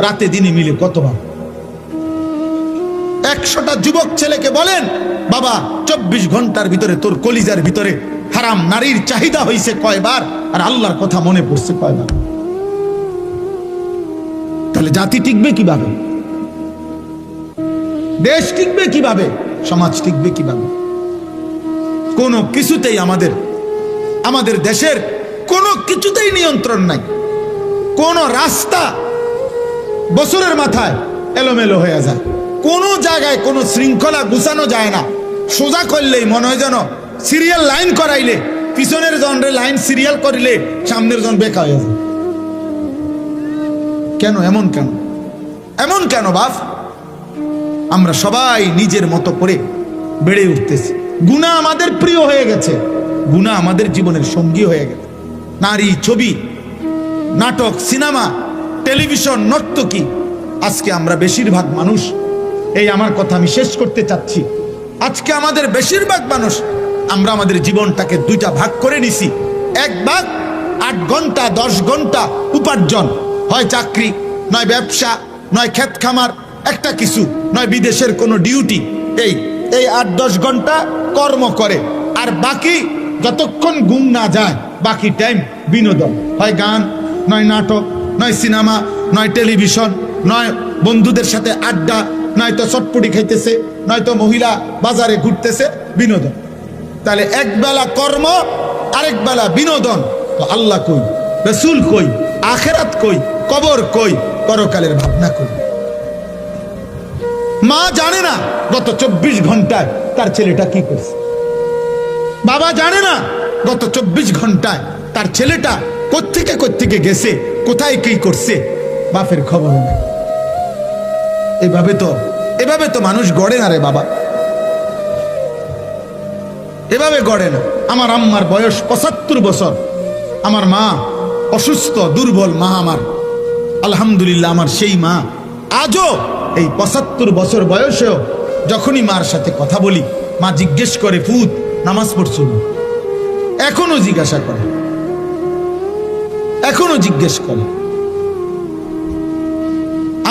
রাতে দিনে মিলে কতবার? 100টা যুবক ছেলেকে বলেন, বাবা 24 ঘন্টার ভিতরে তোর কলিজার ভিতরে হারাম নারীর চাহিদা হইছে কয়বার, আর আল্লাহর কথা মনে পড়ছে কয়বার? তাহলে জাতি টিকবে কিভাবে? দেশ টিকবে কিভাবে? সমাজ টিকবে কিভাবে? কোনো কিছুতেই আমাদের দেশের কোনো কিছুতেই নিয়ন্ত্রণ নাই। কোন রাস্তা বছরের মাথায় এলোমেলো হয়ে যায়, কোনো জায়গায় কোনো শৃঙ্খলা গুছানো যায় না। সোজা করলেই মনে হয় যেন সিরিয়াল লাইন করাইলে পিছনের জনরে লাইন সিরিয়াল করিলে সামনের জন বেকা হয়ে যায়। কেন এমন? কেন এমন কেন বাপ? আমরা সবাই নিজের মতো করে বেড়ে উঠতেছি। গুনাহ আমাদের প্রিয় হয়ে গেছে, গুনাহ আমাদের জীবনের সঙ্গী হয়ে গেছে। নারী, ছবি, নাটক, সিনেমা, টেলিভিশন, নর্তকী। আজকে আমরা বেশিরভাগ মানুষ, এই আমার কথা আমি শেষ করতে চাচ্ছি, আজকে আমাদের বেশিরভাগ মানুষ আমরা আমাদের জীবনটাকে দুইটা ভাগ করে নিছি। এক ভাগ 8 ঘন্টা 10 ঘন্টা উপার্জন, হয় চাকরি, নয় ব্যবসা, নয় ক্ষেত খামার, একটা কিছু, নয় বিদেশের কোনো ডিউটি। এই 8-10 ঘন্টা কর্ম করে, আর বাকি যতক্ষণ ঘুম না যায় বাকি টাইম বিনোদন, হয় গান, নয় নাটক, নয় সিনেমা, নয় টেলিভিশন, নয় বন্ধুদের সাথে আড্ডা, নয়তো চটপটি খাইতেছে, নয়তো মহিলা বাজারে ঘুরতেছে, বিনোদন। তাহলে এক বেলা কর্ম, আরেক বেলা বিনোদন। তো আল্লাহ কই, রাসূল কই, আখিরাত কই, কবর কই, পরকালের ভাবনা কই? মা জানে না গত 24 ঘন্টায় তার ছেলেটা কি করছে। বাবা জানে না গত 24 ঘন্টায় তার ছেলেটা কোত্থেকে গেছে, কোথায় কি করছে, বাপের খবর নেই। এভাবে তো মানুষ গড়ে না রে বাবা, এভাবে গড়ে না। আমার আম্মার বয়স 75 বছর, আমার মা অসুস্থ দুর্বল মা আমার, আলহামদুলিল্লাহ আমার সেই মা আজও এই 75 বছর বয়সেও যখনই মার সাথে কথা বলি, মা জিজ্ঞেস করে, ফুত নামাজ পড়ছো না? এখনো জিজ্ঞাসা করে, এখনো জিজ্ঞেস করে।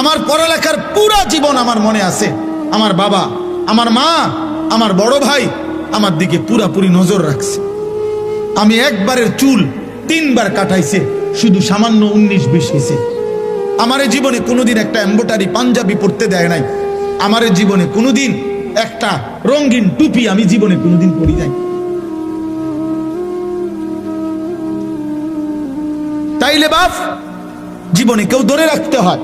আমার পড়ালেখার পুরা জীবন আমার মনে আছে। আমার বাবা, আমার মা, আমার বড় ভাই আমার দিকে পুরাপুরি নজর রাখছে। আমি একবারের চুল 3 বার কাটাইছে, শুধু সামান্য 19-20 হয়েছে। আমার জীবনে কোনোদিন একটা এমব্রয়ডারি পাঞ্জাবি পরতে দেয় নাই। আমার জীবনে কোনোদিন একটা রঙিন টুপি আমি জীবনে কোনোদিন পরি নাই। তাইলে বাপ, জীবনে কেউ ধরে রাখতে হয়।